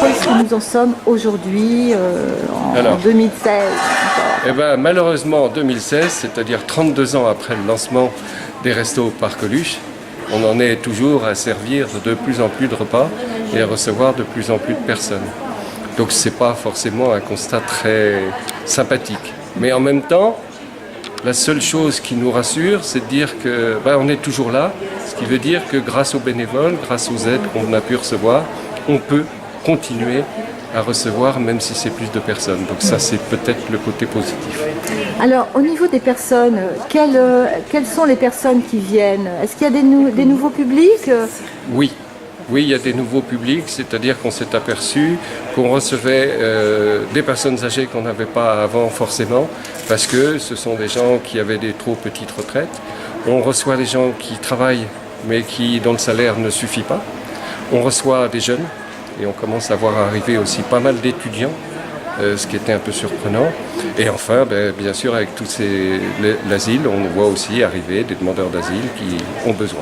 Est-ce que nous en sommes aujourd'hui, en 2016 Eh ben, malheureusement, en 2016, c'est-à-dire 32 ans après le lancement des Restos par Coluche, on en est toujours à servir de plus en plus de repas et à recevoir de plus en plus de personnes. Donc ce n'est pas forcément un constat très sympathique. Mais en même temps, la seule chose qui nous rassure, c'est de dire qu'on est toujours là, ce qui veut dire que grâce aux bénévoles, grâce aux aides qu'on a pu recevoir, on peut continuer à recevoir, même si c'est plus de personnes. Donc ça, c'est peut-être le côté positif. Alors, au niveau des personnes, quelles sont les personnes qui viennent? Est-ce qu'il y a des nouveaux publics? Oui. Oui, il y a des nouveaux publics, c'est-à-dire qu'on s'est aperçu qu'on recevait des personnes âgées qu'on n'avait pas avant forcément, parce que ce sont des gens qui avaient des trop petites retraites. On reçoit des gens qui travaillent, mais dont le salaire ne suffit pas. On reçoit des jeunes, et on commence à voir arriver aussi pas mal d'étudiants, ce qui était un peu surprenant. Et enfin, bien sûr, avec l'asile, on voit aussi arriver des demandeurs d'asile qui ont besoin.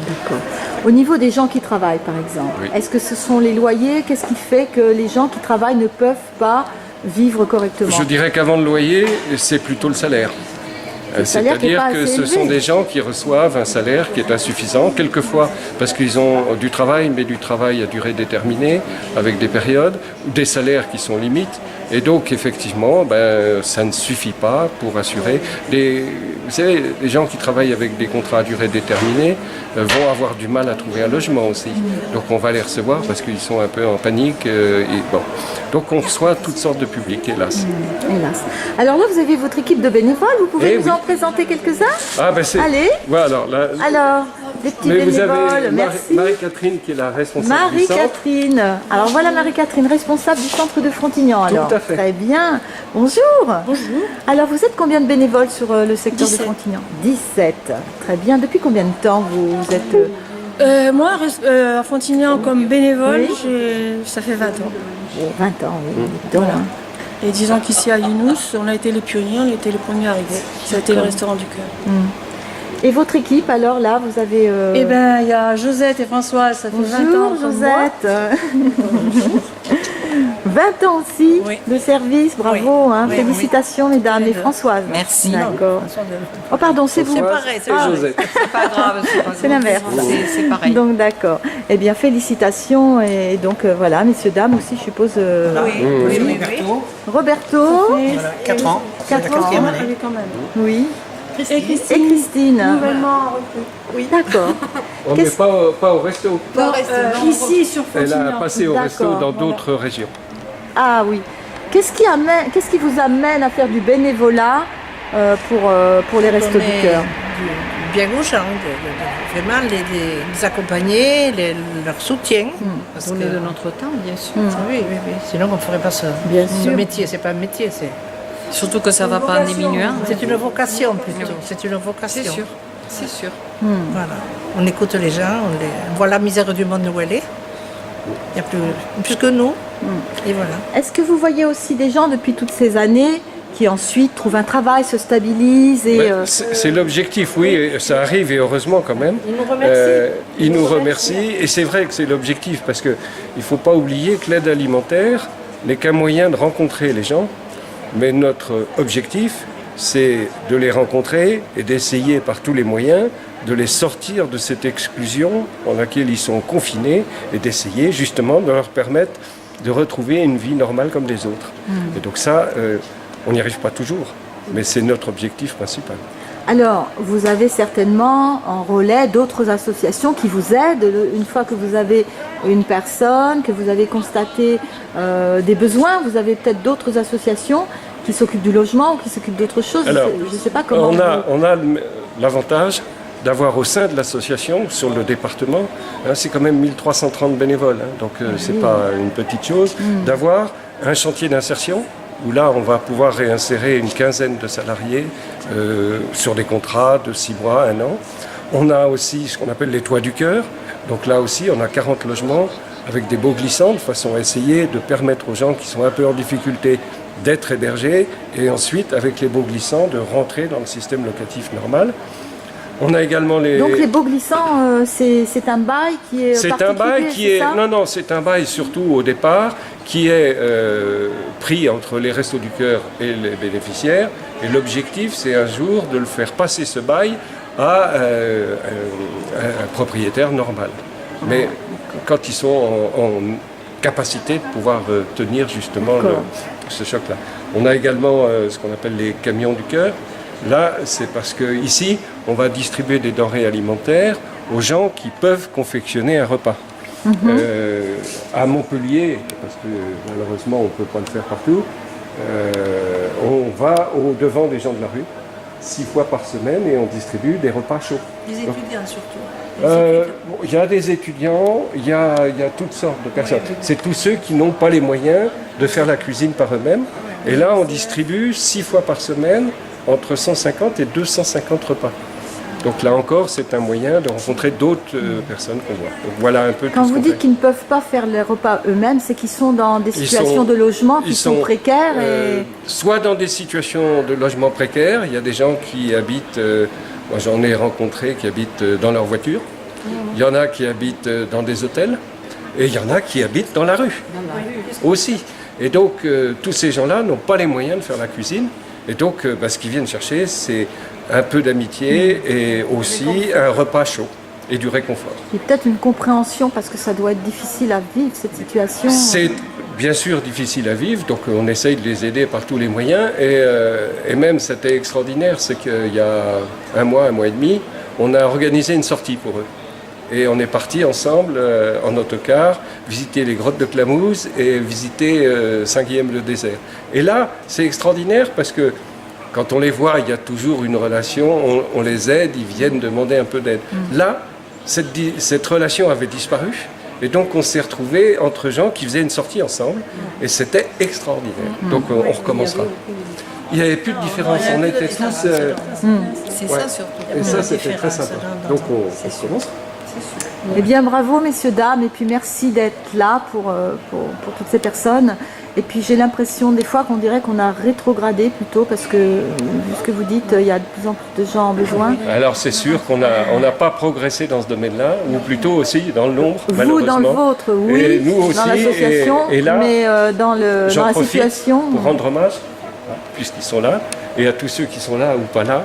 D'accord. Au niveau des gens qui travaillent, par exemple, oui. Est-ce que ce sont les loyers? Qu'est-ce qui fait que les gens qui travaillent ne peuvent pas vivre correctement? Je dirais qu'avant le loyer, c'est plutôt le salaire. C'est-à-dire que ce sont des gens qui reçoivent un salaire qui est insuffisant, quelquefois parce qu'ils ont du travail, mais du travail à durée déterminée, avec des périodes, ou des salaires qui sont limites. Et donc, effectivement, ça ne suffit pas pour assurer. Vous savez, les gens qui travaillent avec des contrats à durée déterminée vont avoir du mal à trouver un logement aussi. Donc, on va les recevoir parce qu'ils sont un peu en panique. Donc, on reçoit toutes sortes de publics, hélas. Hélas. Alors là, vous avez votre équipe de bénévoles. Vous pouvez nous en présenter quelques-uns? Allez. Voilà, alors, des petits bénévoles, merci. Marie-Catherine qui est la responsable du centre. Marie-Catherine. Alors voilà Marie-Catherine, responsable du centre de Frontignan. Alors, tout à fait. Très bien. Bonjour. Bonjour. Alors vous êtes combien de bénévoles sur le secteur 17. de Frontignan? 17. Très bien. Depuis combien de temps vous êtes Moi, à Frontignan, comme bénévole, ça fait 20 ans. 20 ans, oui. Voilà. Et 10 ans qu'ici à Younous, on a été les pionniers, on a été les premiers arrivés. Ça a été le restaurant du cœur. Et votre équipe, alors là, vous avez... Eh bien, il y a Josette et Françoise, ça fait 20 ans. Bonjour Josette. 20 ans aussi de service, bravo, oui, félicitations mesdames et Françoise. Merci. D'accord. Oh pardon, c'est vous. C'est pareil, c'est Josette. C'est pas grave, c'est l'inverse. C'est pareil. Donc d'accord. Eh bien félicitations et donc voilà, messieurs, dames aussi, je suppose. Oui. Roberto. Voilà, 4 ans. 4 ans. Quand même. Oui. Et Christine. Nouvellement recrue. Oui. D'accord. On n'est pas au resto. Ici, sur Elle Frontignan. a passé au resto dans d'autres régions. Ah oui. Qu'est-ce qui vous amène à faire du bénévolat pour les Restos du Cœur? Bien aux gens, vraiment les accompagner, leur soutien. Donner de notre temps, bien sûr. Oui. Sinon, on ne ferait pas ça. Bien Ce sûr. métier, c'est pas un métier, c'est Surtout que ça ne va pas en diminuant. c'est une vocation plutôt. C'est une vocation. C'est sûr, c'est sûr. Voilà. On écoute les gens, on voit la misère du monde où elle est. Il y a plus que nous. Et voilà. Est-ce que vous voyez aussi des gens depuis toutes ces années qui ensuite trouvent un travail, se stabilisent et c'est l'objectif, oui, ça arrive et heureusement quand même. Ils nous remercient. Ils nous remercient et c'est vrai que c'est l'objectif parce qu'il ne faut pas oublier que l'aide alimentaire n'est qu'un moyen de rencontrer les gens, mais notre objectif, c'est de les rencontrer et d'essayer par tous les moyens de les sortir de cette exclusion dans laquelle ils sont confinés et d'essayer justement de leur permettre de retrouver une vie normale comme les autres. Et donc ça, on n'y arrive pas toujours, mais c'est notre objectif principal. Alors, vous avez certainement en relais d'autres associations qui vous aident une fois que vous avez une personne, que vous avez constaté des besoins. Vous avez peut-être d'autres associations qui s'occupent du logement ou qui s'occupent d'autres choses. Alors, je ne sais pas comment. On a l'avantage d'avoir au sein de l'association, sur le département, c'est quand même 1330 bénévoles, donc c'est pas une petite chose, d'avoir un chantier d'insertion où là on va pouvoir réinsérer une quinzaine de salariés sur des contrats de 6 mois, 1 an. On a aussi ce qu'on appelle les toits du cœur, donc là aussi on a 40 logements avec des baux glissants, de façon à essayer de permettre aux gens qui sont un peu en difficulté d'être hébergés, et ensuite, avec les baux glissants, de rentrer dans le système locatif normal. On a également les... Donc les baux glissants, c'est un bail qui est C'est un particulier, bail qui est... ça Non, c'est un bail surtout au départ qui est pris entre les Restos du Cœur et les bénéficiaires. Et l'objectif, c'est un jour de le faire passer ce bail à un propriétaire normal. Mais quand ils sont en capacité de pouvoir tenir justement ce choc-là. On a également ce qu'on appelle les camions du cœur. Là, c'est parce qu'ici, on va distribuer des denrées alimentaires aux gens qui peuvent confectionner un repas. À Montpellier, parce que malheureusement on ne peut pas le faire partout, on va au-devant des gens de la rue 6 fois par semaine et on distribue des repas chauds. Les étudiants surtout. Il y a des étudiants, il y a toutes sortes de personnes. C'est tous ceux qui n'ont pas les moyens de faire la cuisine par eux-mêmes. Et là, on distribue 6 fois par semaine entre 150 et 250 repas. Donc là encore, c'est un moyen de rencontrer d'autres personnes qu'on voit. Donc voilà un peu Quand tout ce vous qu'on dites fait. qu'ils ne peuvent pas faire les repas eux-mêmes, c'est qu'ils sont dans des situations de logement qui sont précaires et... Soit dans des situations de logement précaires, il y a des gens qui habitent, moi j'en ai rencontré qui habitent dans leur voiture, il y en a qui habitent dans des hôtels, et il y en a qui habitent dans la rue aussi. Et donc tous ces gens-là n'ont pas les moyens de faire la cuisine, et donc ce qu'ils viennent chercher, c'est un peu d'amitié et aussi un repas chaud et du réconfort. Et peut-être une compréhension parce que ça doit être difficile à vivre cette situation. C'est bien sûr difficile à vivre, donc on essaye de les aider par tous les moyens et même c'était extraordinaire, c'est qu'il y a un mois et demi, on a organisé une sortie pour eux. Et on est partis ensemble en autocar, visiter les grottes de Clamouze et visiter Saint-Guilhem-le-Désert. Et là, c'est extraordinaire parce que quand on les voit, il y a toujours une relation, on les aide, ils viennent demander un peu d'aide. Là, cette relation avait disparu, et donc on s'est retrouvés entre gens qui faisaient une sortie ensemble, et c'était extraordinaire. Donc on recommencera. Il n'y avait plus de différence, on était tous... C'est ouais. ça surtout. Et ça, c'était très sympa. Donc on commence. Eh bien, bravo, messieurs, dames, et puis merci d'être là pour toutes ces personnes. Et puis j'ai l'impression des fois qu'on dirait qu'on a rétrogradé plutôt parce que, vu ce que vous dites, il y a de plus en plus de gens en besoin. Alors c'est sûr qu'on n'a pas progressé dans ce domaine-là, ou plutôt aussi dans le nombre, Vous, malheureusement. dans le vôtre, oui, Et nous aussi, dans l'association, et là, mais dans j'en la profite situation... pour rendre hommage, puisqu'ils sont là, et à tous ceux qui sont là ou pas là,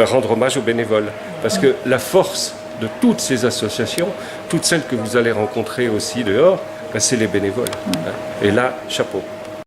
rendre hommage aux bénévoles. Parce que la force de toutes ces associations, toutes celles que vous allez rencontrer aussi dehors, c'est les bénévoles. Et là, chapeau.